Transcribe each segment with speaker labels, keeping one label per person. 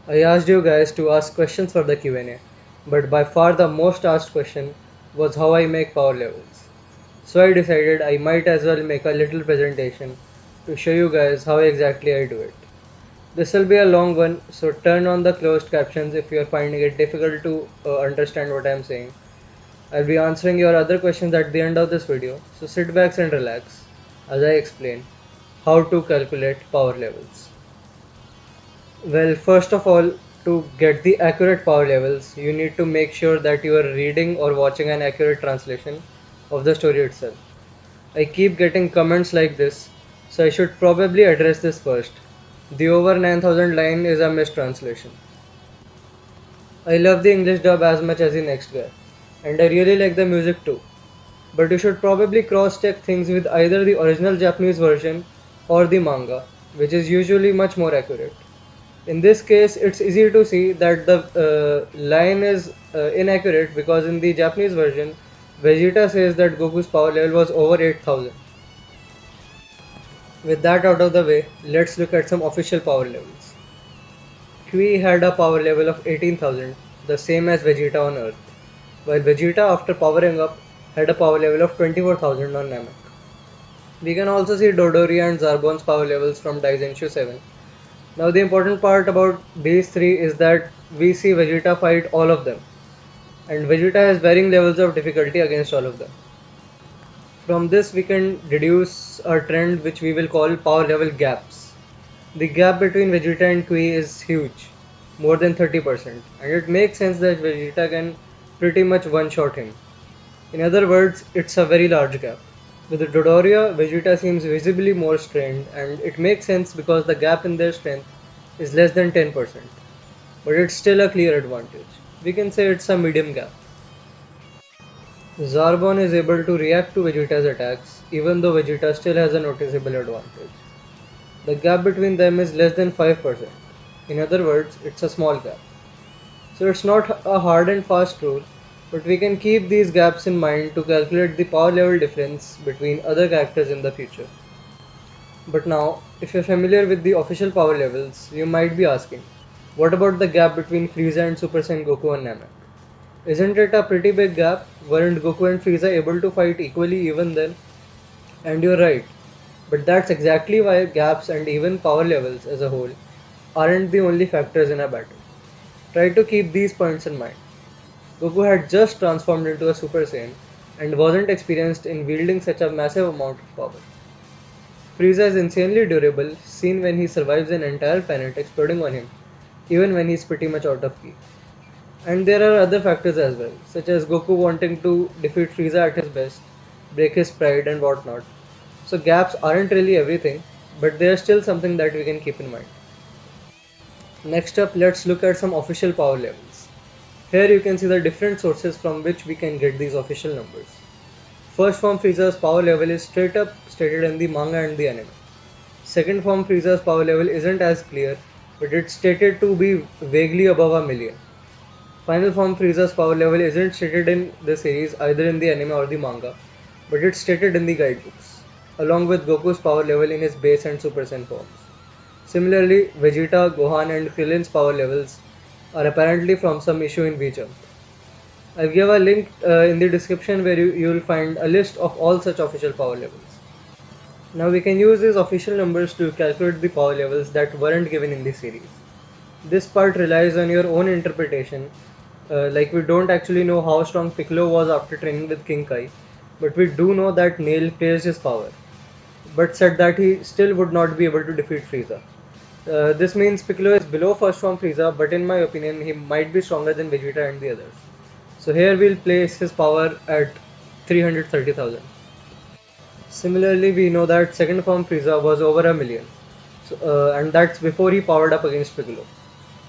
Speaker 1: I asked you guys to ask questions for the Q&A, but by far the most asked question was how I make power levels. So I decided I might as well make a little presentation to show you guys how exactly I do it. This will be a long one, so turn on the closed captions if you are finding it difficult to understand what I am saying. I'll be answering your other questions at the end of this video, so sit back and relax as I explain how to calculate power levels. Well, first of all, to get the accurate power levels, you need to make sure that you are reading or watching an accurate translation of the story itself. I keep getting comments like this, so I should probably address this first. The over 9000 line is a mistranslation. I love the English dub as much as the next guy, and I really like the music too. But you should probably cross check things with either the original Japanese version or the manga, which is usually much more accurate. In this case, it's easy to see that the line is inaccurate because in the Japanese version, Vegeta says that Goku's power level was over 8000. With that out of the way, let's look at some official power levels. Kui had a power level of 18,000, the same as Vegeta on Earth, while Vegeta, after powering up, had a power level of 24,000 on Namek. We can also see Dodoria and Zarbon's power levels from Daizenshu 7. Now the important part about these three is that we see Vegeta fight all of them, and Vegeta has varying levels of difficulty against all of them. From this we can deduce a trend which we will call power level gaps. The gap between Vegeta and Kui is huge, more than 30%, and it makes sense that Vegeta can pretty much one-shot him. In other words, it's a very large gap. With Dodoria, Vegeta seems visibly more strained, and it makes sense because the gap in their strength is less than 10%, but it's still a clear advantage. We can say it's a medium gap. Zarbon is able to react to Vegeta's attacks, even though Vegeta still has a noticeable advantage. The gap between them is less than 5%. In other words, it's a small gap. So it's not a hard and fast rule, but we can keep these gaps in mind to calculate the power level difference between other characters in the future. But now, if you're familiar with the official power levels, you might be asking, what about the gap between Frieza and Super Saiyan Goku and Namek? Isn't it a pretty big gap? Weren't Goku and Frieza able to fight equally even then? And you're right, but that's exactly why gaps and even power levels as a whole aren't the only factors in a battle. Try to keep these points in mind. Goku had just transformed into a Super Saiyan and wasn't experienced in wielding such a massive amount of power. Frieza is insanely durable, seen when he survives an entire planet exploding on him, even when he's pretty much out of ki. And there are other factors as well, such as Goku wanting to defeat Frieza at his best, break his pride and whatnot. So gaps aren't really everything, but they are still something that we can keep in mind. Next up, let's look at some official power levels. Here you can see the different sources from which we can get these official numbers. First form Frieza's power level is straight up stated in the manga and the anime. Second form Frieza's power level isn't as clear, but it's stated to be vaguely above a million. Final form Frieza's power level isn't stated in the series either in the anime or the manga, but it's stated in the guidebooks, along with Goku's power level in his base and Super Saiyan forms. Similarly, Vegeta, Gohan and Krillin's power levels are apparently from some issue in V-Jump. I'll give a link in the description where you will find a list of all such official power levels. Now we can use these official numbers to calculate the power levels that weren't given in the series. This part relies on your own interpretation, like we don't actually know how strong Piccolo was after training with King Kai, but we do know that Nail praised his power, but said that he still would not be able to defeat Frieza. This means Piccolo is below first form Frieza, but in my opinion he might be stronger than Vegeta and the others. So here we'll place his power at 330,000. Similarly, we know that second form Frieza was over a million, and that's before he powered up against Piccolo.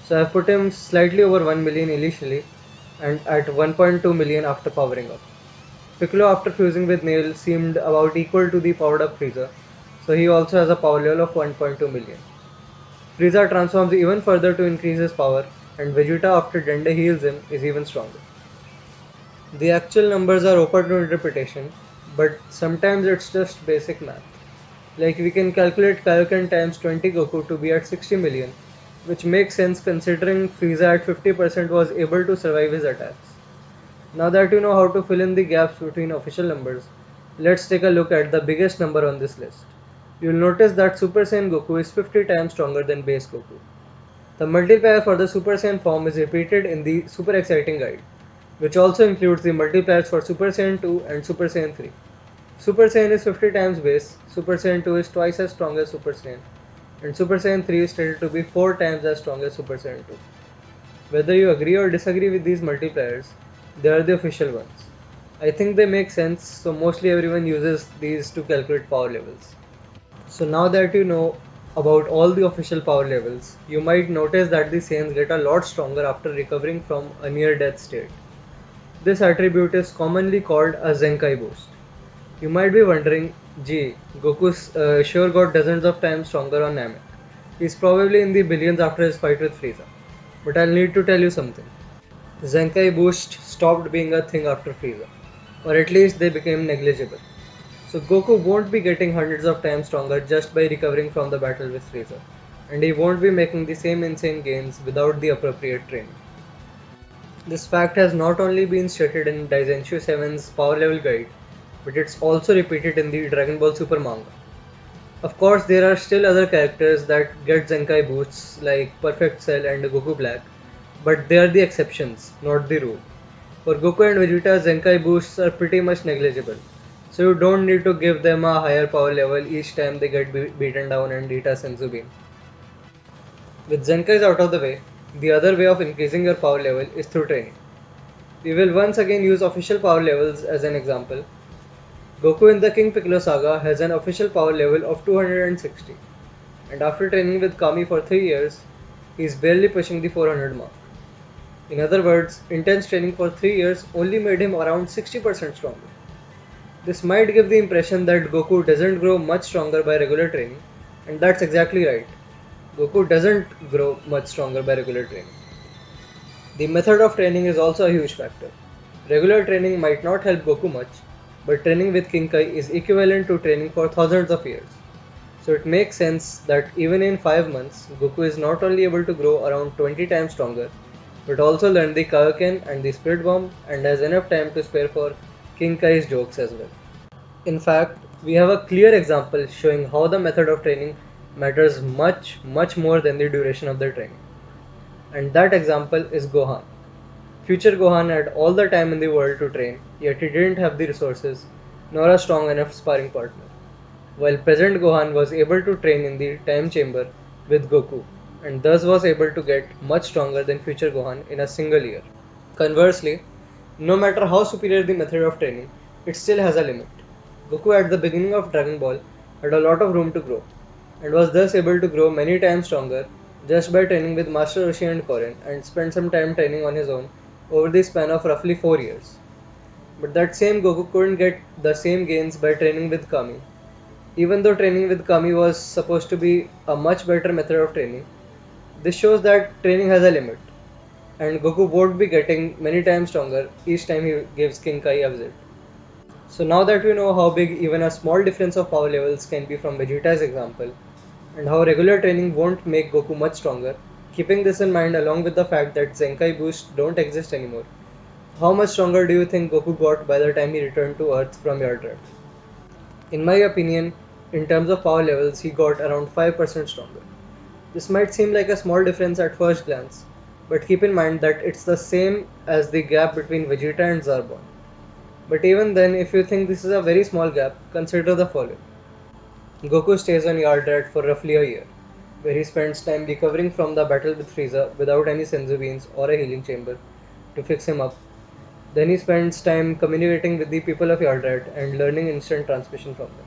Speaker 1: So I've put him slightly over 1 million initially, and at 1.2 million after powering up. Piccolo, after fusing with Nail, seemed about equal to the powered up Frieza, so he also has a power level of 1.2 million. Frieza transforms even further to increase his power, and Vegeta, after Dende heals him, is even stronger. The actual numbers are open to interpretation, but sometimes it's just basic math. Like we can calculate Kaioken times 20 Goku to be at 60 million, which makes sense considering Frieza at 50% was able to survive his attacks. Now that you know how to fill in the gaps between official numbers, let's take a look at the biggest number on this list. You'll notice that Super Saiyan Goku is 50 times stronger than base Goku. The multiplier for the Super Saiyan form is repeated in the Super Exciting Guide, which also includes the multipliers for Super Saiyan 2 and Super Saiyan 3. Super Saiyan is 50 times base, Super Saiyan 2 is twice as strong as Super Saiyan, and Super Saiyan 3 is stated to be 4 times as strong as Super Saiyan 2. Whether you agree or disagree with these multipliers, they are the official ones. I think they make sense, so mostly everyone uses these to calculate power levels. So now that you know about all the official power levels, you might notice that the Saiyans get a lot stronger after recovering from a near-death state. This attribute is commonly called a Zenkai boost. You might be wondering, gee, Goku's sure got dozens of times stronger on Namek. He's probably in the billions after his fight with Frieza. But I'll need to tell you something. Zenkai boost stopped being a thing after Frieza, or at least they became negligible. So Goku won't be getting hundreds of times stronger just by recovering from the battle with Frieza, and he won't be making the same insane gains without the appropriate training. This fact has not only been stated in Daizenshu 7's Power Level Guide, but it's also repeated in the Dragon Ball Super manga. Of course, there are still other characters that get Zenkai boosts like Perfect Cell and Goku Black, but they are the exceptions, not the rule. For Goku and Vegeta, Zenkai boosts are pretty much negligible, so you don't need to give them a higher power level each time they get beaten down and eat a Senzu bean. With Zenkais out of the way, the other way of increasing your power level is through training. We will once again use official power levels as an example. Goku in the King Piccolo saga has an official power level of 260, and after training with Kami for 3 years, he is barely pushing the 400 mark. In other words, intense training for 3 years only made him around 60% stronger. This might give the impression that Goku doesn't grow much stronger by regular training, and that's exactly right. Goku doesn't grow much stronger by regular training. The method of training is also a huge factor. Regular training might not help Goku much, but training with King Kai is equivalent to training for thousands of years. So it makes sense that even in 5 months, Goku is not only able to grow around 20 times stronger, but also learn the Kaioken and the Spirit Bomb and has enough time to spare for King Kai's jokes as well. In fact, we have a clear example showing how the method of training matters much more than the duration of the training. And that example is Gohan. Future Gohan had all the time in the world to train, yet he didn't have the resources nor a strong enough sparring partner. While present Gohan was able to train in the time chamber with Goku, and thus was able to get much stronger than future Gohan in a single year. Conversely, no matter how superior the method of training, it still has a limit. Goku at the beginning of Dragon Ball had a lot of room to grow, and was thus able to grow many times stronger just by training with Master Roshi and Korin and spend some time training on his own over the span of roughly 4 years. But that same Goku couldn't get the same gains by training with Kami. Even though training with Kami was supposed to be a much better method of training, this shows that training has a limit, and Goku won't be getting many times stronger each time he gives King Kai a visit. So now that we know how big even a small difference of power levels can be from Vegeta's example, and how regular training won't make Goku much stronger, keeping this in mind along with the fact that Zenkai boosts don't exist anymore, how much stronger do you think Goku got by the time he returned to Earth from Yardrat? In my opinion, in terms of power levels, he got around 5% stronger. This might seem like a small difference at first glance, but keep in mind that it's the same as the gap between Vegeta and Zarbon. But even then, if you think this is a very small gap, consider the following. Goku stays on Yardrat for roughly a year, where he spends time recovering from the battle with Frieza without any Senzu beans or a healing chamber to fix him up. Then he spends time communicating with the people of Yardrat and learning instant transmission from them.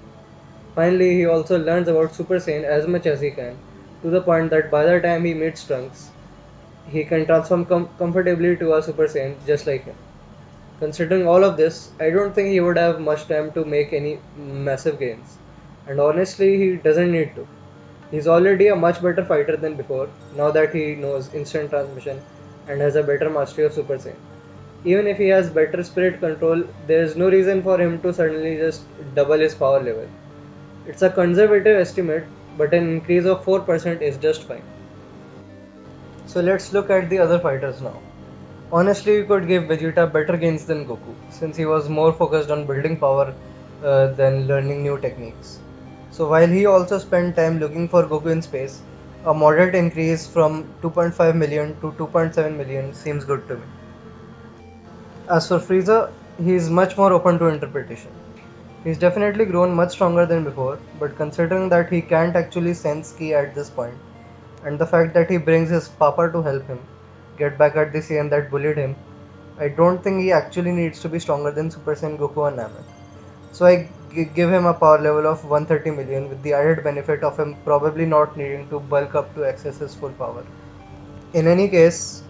Speaker 1: Finally, he also learns about Super Saiyan as much as he can, to the point that by the time he meets Trunks, he can transform comfortably to a Super Saiyan just like him. Considering all of this, I don't think he would have much time to make any massive gains. And honestly, he doesn't need to. He's already a much better fighter than before, now that he knows instant transmission and has a better mastery of Super Saiyan. Even if he has better spirit control, there is no reason for him to suddenly just double his power level. It's a conservative estimate, but an increase of 4% is just fine. So let's look at the other fighters now. Honestly, you could give Vegeta better gains than Goku, since he was more focused on building power than learning new techniques. So while he also spent time looking for Goku in space, a moderate increase from 2.5 million to 2.7 million seems good to me. As for Frieza, he is much more open to interpretation. He's definitely grown much stronger than before, but considering that he can't actually sense ki at this point, and the fact that he brings his papa to help him get back at the Saiyan that bullied him, I don't think he actually needs to be stronger than Super Saiyan Goku or Namek. So I give him a power level of 130 million with the added benefit of him probably not needing to bulk up to access his full power. In any case,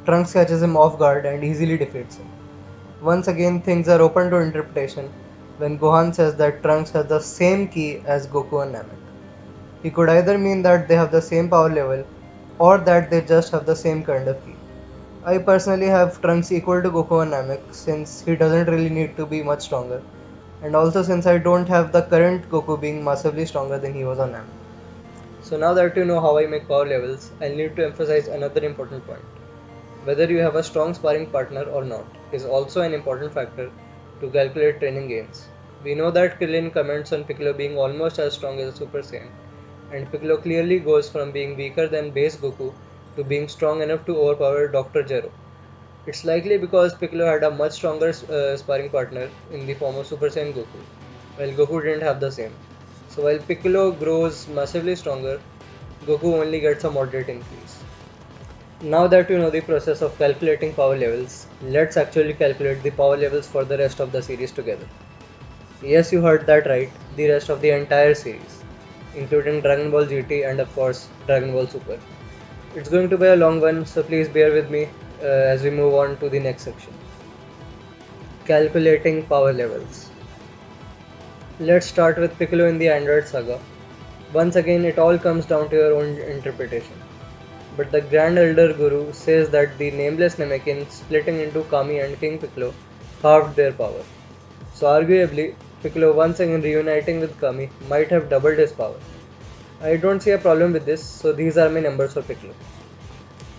Speaker 1: Trunks catches him off guard and easily defeats him. Once again, things are open to interpretation when Gohan says that Trunks has the same ki as Goku and Namek. He could either mean that they have the same power level or that they just have the same kind of ki. I personally have Trunks equal to Goku and Namek since he doesn't really need to be much stronger, and also since I don't have the current Goku being massively stronger than he was on Namek. So now that you know how I make power levels, I'll need to emphasize another important point. Whether you have a strong sparring partner or not is also an important factor to calculate training gains. We know that Krillin comments on Piccolo being almost as strong as a Super Saiyan, and Piccolo clearly goes from being weaker than base Goku to being strong enough to overpower Dr. Gero. It's likely because Piccolo had a much stronger sparring partner in the form of Super Saiyan Goku, while Goku didn't have the same. So while Piccolo grows massively stronger, Goku only gets a moderate increase. Now that you know the process of calculating power levels, let's actually calculate the power levels for the rest of the series together. Yes, you heard that right, the rest of the entire series, including Dragon Ball GT and of course Dragon Ball Super. It's going to be a long one, so please bear with me as we move on to the next section. Calculating power levels. Let's start with Piccolo in the Android Saga. Once again, it all comes down to your own interpretation. But the Grand Elder Guru says that the nameless Namekian splitting into Kami and King Piccolo halved their power. So arguably, Piccolo once again reuniting with Kami might have doubled his power. I don't see a problem with this, so these are my numbers for Piccolo.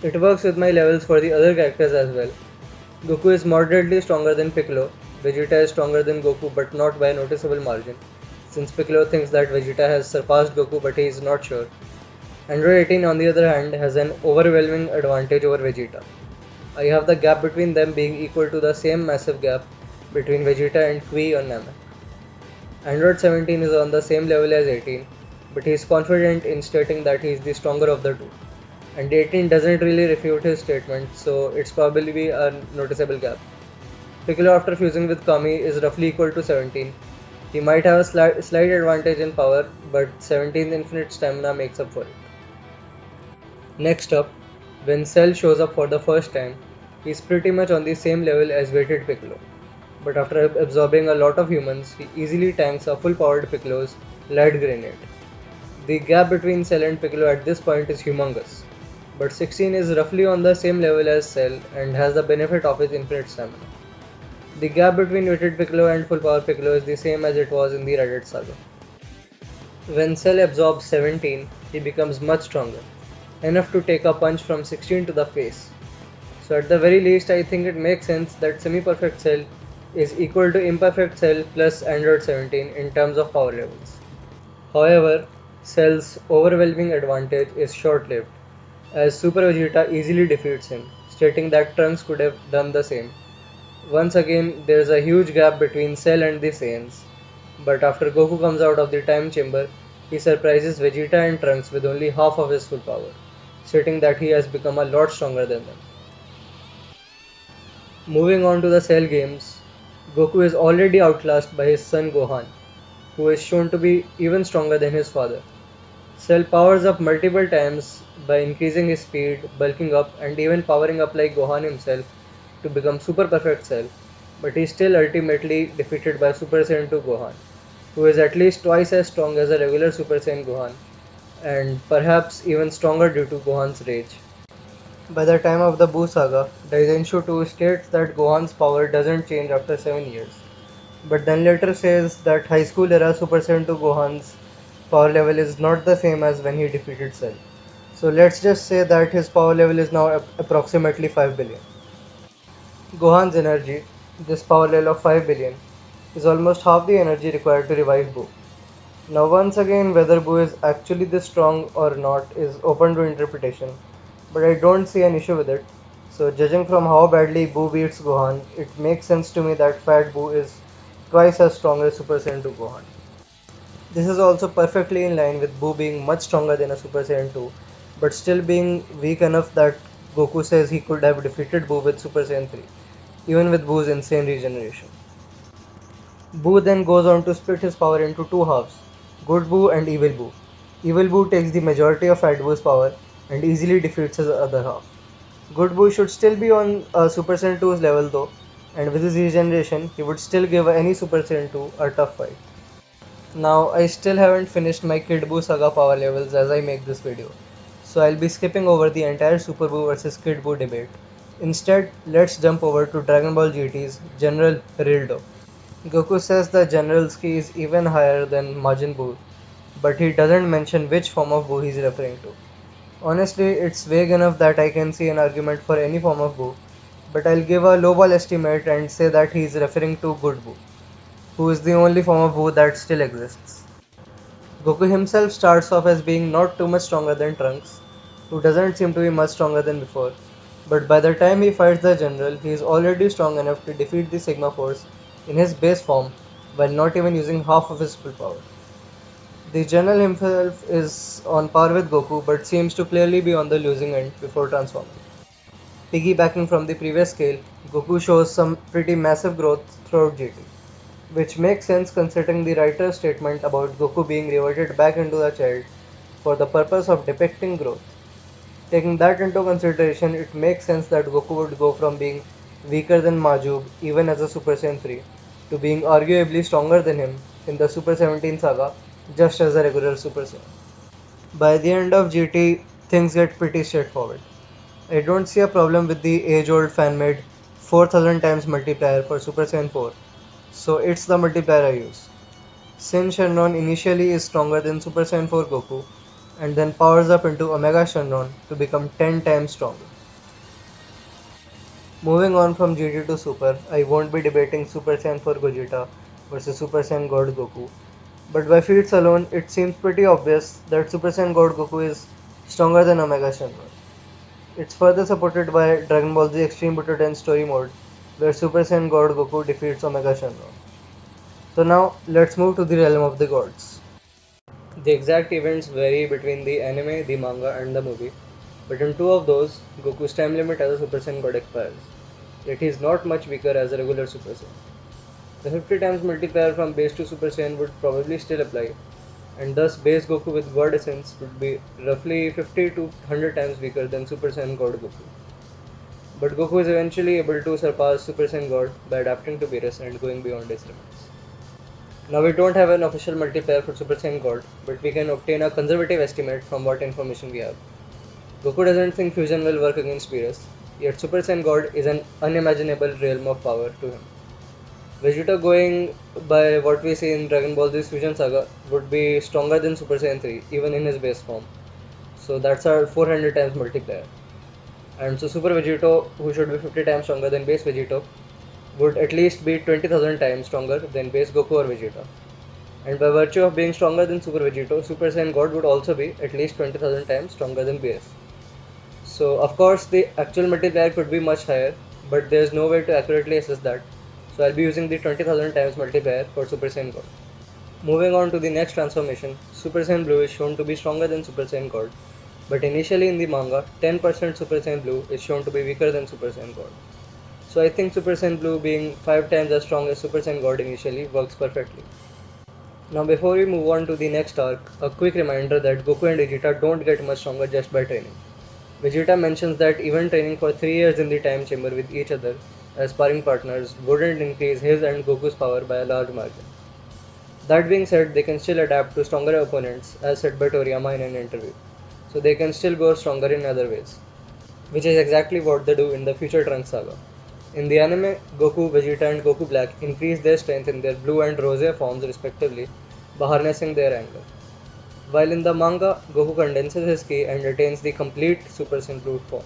Speaker 1: It works with my levels for the other characters as well. Goku is moderately stronger than Piccolo, Vegeta is stronger than Goku but not by a noticeable margin, since Piccolo thinks that Vegeta has surpassed Goku but he is not sure. Android 18 on the other hand has an overwhelming advantage over Vegeta. I have the gap between them being equal to the same massive gap between Vegeta and Kui on Namek. Android 17 is on the same level as 18, but he is confident in stating that he is the stronger of the two. And 18 doesn't really refute his statement, so it's probably a noticeable gap. Piccolo after fusing with Kami is roughly equal to 17. He might have a slight advantage in power, but 17's infinite stamina makes up for it. Next up, when Cell shows up for the first time, he's pretty much on the same level as weighted Piccolo. But after absorbing a lot of humans, he easily tanks a full powered Piccolo's Light Grenade. The gap between Cell and Piccolo at this point is humongous, but 16 is roughly on the same level as Cell and has the benefit of his infinite stamina. The gap between weighted Piccolo and full power Piccolo is the same as it was in the Reddit saga. When Cell absorbs 17, he becomes much stronger, enough to take a punch from 16 to the face. So at the very least, I think it makes sense that semi-perfect Cell is equal to imperfect Cell plus Android 17 in terms of power levels. However, Cell's overwhelming advantage is short-lived, as Super Vegeta easily defeats him, stating that Trunks could have done the same. Once again, there is a huge gap between Cell and the Saiyans, but after Goku comes out of the time chamber, he surprises Vegeta and Trunks with only half of his full power, stating that he has become a lot stronger than them. Moving on to the Cell games, Goku is already outclassed by his son Gohan, who is shown to be even stronger than his father. Cell powers up multiple times by increasing his speed, bulking up, and even powering up like Gohan himself to become Super Perfect Cell, but he is still ultimately defeated by Super Saiyan 2 Gohan, who is at least twice as strong as a regular Super Saiyan Gohan, and perhaps even stronger due to Gohan's rage. By the time of the Buu saga, Daizenshu 2 states that Gohan's power doesn't change after 7 years, but then later says that high school era Super Saiyan 2 Gohan's power level is not the same as when he defeated Cell. So let's just say that his power level is now approximately 5 billion. Gohan's energy, this power level of 5 billion, is almost half the energy required to revive Boo. Now once again, whether Boo is actually this strong or not is open to interpretation, but I don't see an issue with it. So judging from how badly Boo beats Gohan, it makes sense to me that Fat Boo is twice as strong as Super Saiyan 2 Gohan. This is also perfectly in line with Boo being much stronger than a Super Saiyan 2, but still being weak enough that Goku says he could have defeated Boo with Super Saiyan 3, even with Boo's insane regeneration. Boo then goes on to split his power into two halves, Good Boo and Evil Boo. Evil Boo takes the majority of Fat Boo's power and easily defeats his other half. Good Boo should still be on Super Saiyan 2's level though, and with his regeneration, he would still give any Super Saiyan 2 a tough fight. Now, I still haven't finished my Kid Buu saga power levels as I make this video, so I'll be skipping over the entire Super Buu vs Kid Buu debate. Instead, let's jump over to Dragon Ball GT's General Rildo. Goku says the General's ki is even higher than Majin Buu, but he doesn't mention which form of Buu he's referring to. Honestly, it's vague enough that I can see an argument for any form of Buu, but I'll give a lowball estimate and say that he's referring to Good Buu, who is the only form of Buu that still exists. Goku himself starts off as being not too much stronger than Trunks, who doesn't seem to be much stronger than before, but by the time he fights the general, he is already strong enough to defeat the Sigma Force in his base form while not even using half of his full power. The general himself is on par with Goku but seems to clearly be on the losing end before transforming. Piggybacking from the previous scale, Goku shows some pretty massive growth throughout GT, which makes sense considering the writer's statement about Goku being reverted back into a child for the purpose of depicting growth. Taking that into consideration, it makes sense that Goku would go from being weaker than Majub even as a Super Saiyan 3 to being arguably stronger than him in the Super 17 saga just as a regular Super Saiyan. By the end of GT, things get pretty straightforward. I don't see a problem with the age-old fan-made 4000 times multiplier for Super Saiyan 4, so it's the multiplier I use. Sin Shenron initially is stronger than Super Saiyan 4 Goku and then powers up into Omega Shenron to become 10 times stronger. Moving on from GT to Super, I won't be debating Super Saiyan 4 Gogeta versus Super Saiyan God Goku, but by feats alone it seems pretty obvious that Super Saiyan God Goku is stronger than Omega Shenron. It's further supported by Dragon Ball Z Extreme Butoden story mode where Super Saiyan God Goku defeats Omega Shenron. So now let's move to the realm of the gods. The exact events vary between the anime, the manga, and the movie, but in two of those, Goku's time limit as a Super Saiyan God expires. Yet he is not much weaker as a regular Super Saiyan. The 50 times multiplier from base to Super Saiyan would probably still apply, and thus base Goku with God Essence would be roughly 50 to 100 times weaker than Super Saiyan God Goku. But Goku is eventually able to surpass Super Saiyan God by adapting to Beerus and going beyond his limits. Now we don't have an official multiplier for Super Saiyan God, but we can obtain a conservative estimate from what information we have. Goku doesn't think fusion will work against Beerus, yet Super Saiyan God is an unimaginable realm of power to him. Vegeta, going by what we see in Dragon Ball Z's Fusion Saga, would be stronger than Super Saiyan 3 even in his base form. So that's our 400 times multiplier. And so Super Vegito, who should be 50 times stronger than base Vegito, would at least be 20,000 times stronger than base Goku or Vegeta. And by virtue of being stronger than Super Vegito, Super Saiyan God would also be at least 20,000 times stronger than base. So of course the actual multiplier could be much higher, but there is no way to accurately assess that. So I'll be using the 20,000 times multiplier for Super Saiyan God. Moving on to the next transformation, Super Saiyan Blue is shown to be stronger than Super Saiyan God, but initially in the manga, 10% Super Saiyan Blue is shown to be weaker than Super Saiyan God. So I think Super Saiyan Blue being 5 times as strong as Super Saiyan God initially works perfectly. Now before we move on to the next arc, a quick reminder that Goku and Vegeta don't get much stronger just by training. Vegeta mentions that even training for 3 years in the time chamber with each other as sparring partners wouldn't increase his and Goku's power by a large margin. That being said, they can still adapt to stronger opponents, as said by Toriyama in an interview, so they can still go stronger in other ways, which is exactly what they do in the future Trunks saga. In the anime, Goku, Vegeta and Goku Black increase their strength in their blue and rosé forms respectively by harnessing their anger. While in the manga, Goku condenses his ki and attains the complete Super Saiyan Blue form.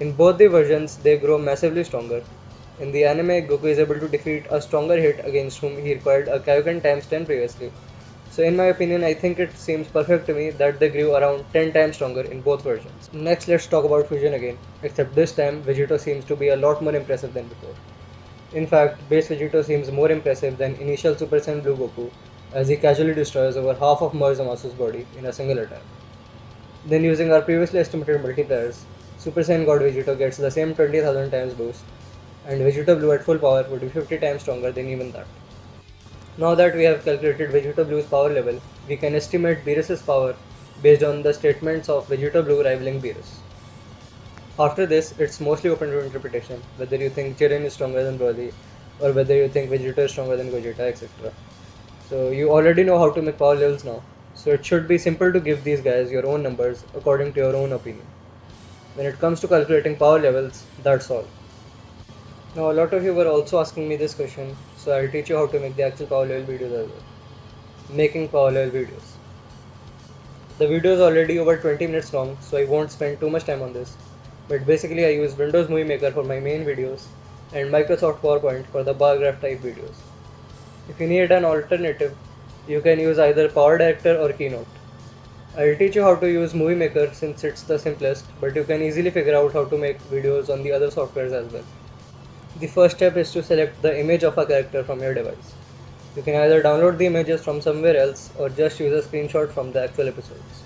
Speaker 1: In both the versions, they grow massively stronger. In the anime, Goku is able to defeat a stronger hit against whom he required a Kaioken times 10 previously. So in my opinion, I think it seems perfect to me that they grew around 10 times stronger in both versions. Next, let's talk about fusion again, except this time Vegito seems to be a lot more impressive than before. In fact, base Vegito seems more impressive than initial Super Saiyan Blue Goku, as he casually destroys over half of Mars Zamasu's body in a single attack. Then using our previously estimated multipliers, Super Saiyan God Vegito gets the same 20,000 times boost, and Vegito Blue at full power would be 50 times stronger than even that. Now that we have calculated Vegito Blue's power level, we can estimate Beerus's power based on the statements of Vegito Blue rivaling Beerus. After this, it's mostly open to interpretation, whether you think Jiren is stronger than Broly, or whether you think Vegeta is stronger than Gogeta, etc. So you already know how to make power levels now, so it should be simple to give these guys your own numbers according to your own opinion. When it comes to calculating power levels, that's all. Now a lot of you were also asking me this question, so I'll teach you how to make the actual power level videos as well. Making power level videos. The video is already over 20 minutes long, so I won't spend too much time on this. But basically I use Windows Movie Maker for my main videos and Microsoft PowerPoint for the bar graph type videos. If you need an alternative, you can use either Power Director or Keynote. I'll teach you how to use Movie Maker since it's the simplest, but you can easily figure out how to make videos on the other softwares as well. The first step is to select the image of a character from your device. You can either download the images from somewhere else or just use a screenshot from the actual episodes.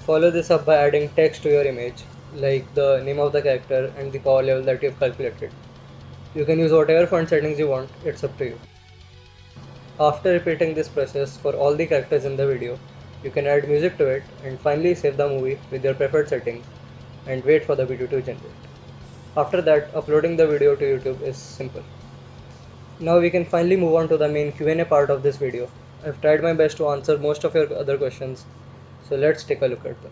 Speaker 1: Follow this up by adding text to your image, like the name of the character and the power level that you've calculated. You can use whatever font settings you want, it's up to you. After repeating this process for all the characters in the video, you can add music to it and finally save the movie with your preferred settings and wait for the video to generate. After that, uploading the video to YouTube is simple. Now we can finally move on to the main Q&A part of this video. I've tried my best to answer most of your other questions, so let's take a look at them.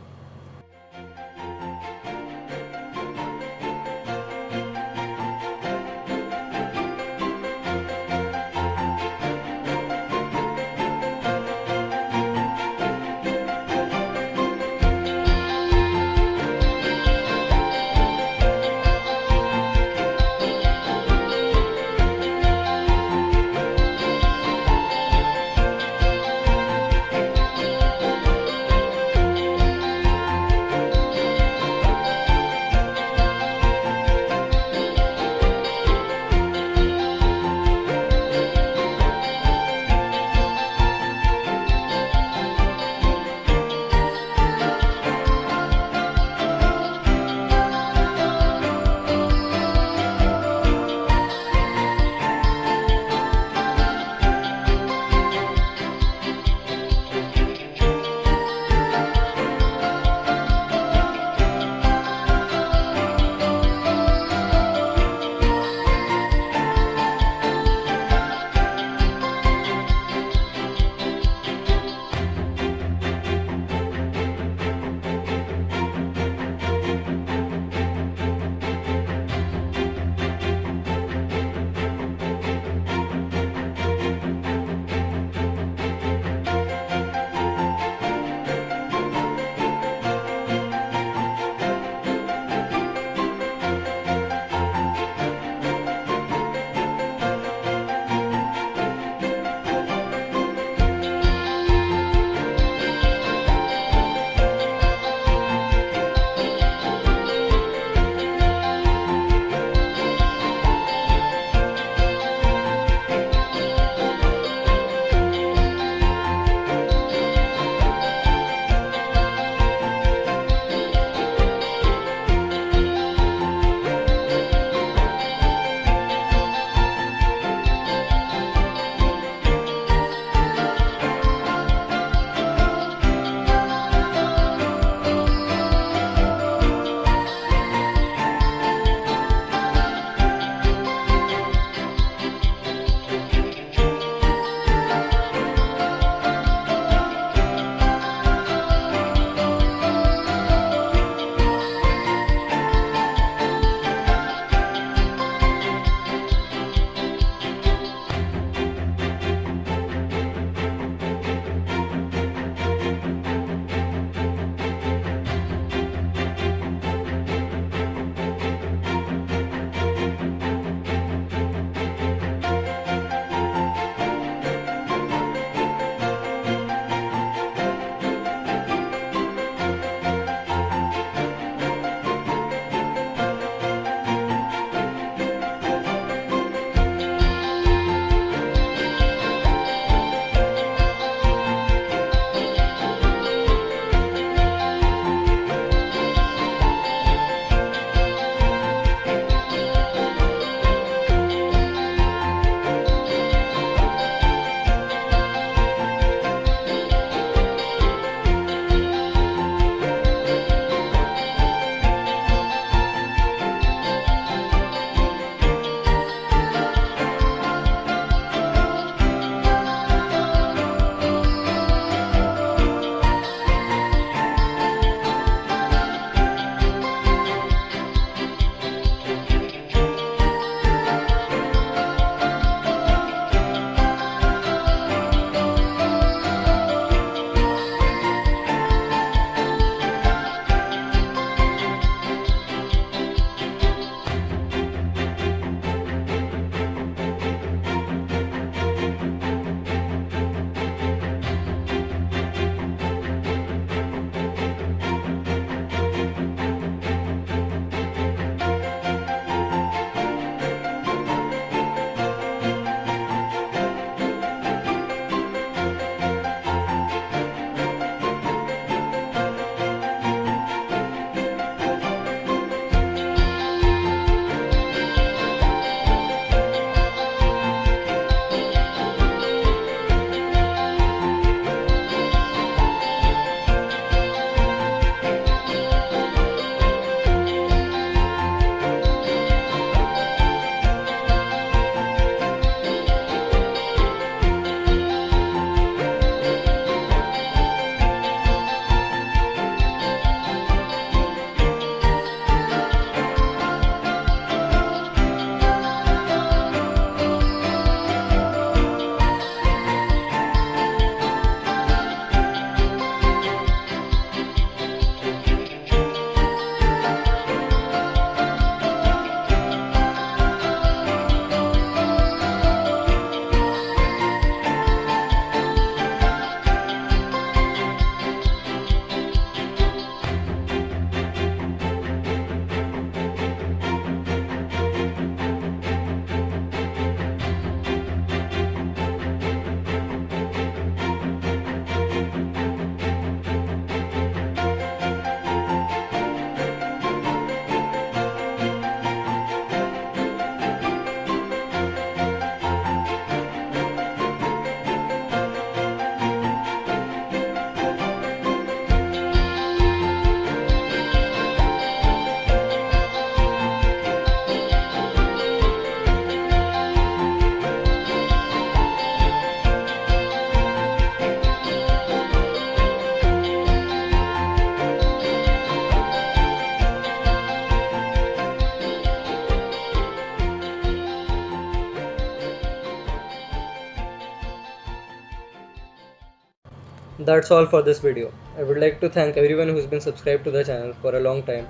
Speaker 1: That's all for this video. I would like to thank everyone who's been subscribed to the channel for a long time.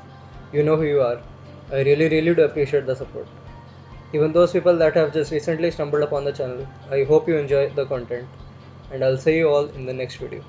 Speaker 1: You know who you are. I really do appreciate the support. Even those people that have just recently stumbled upon the channel, I hope you enjoy the content, and I'll see you all in the next video.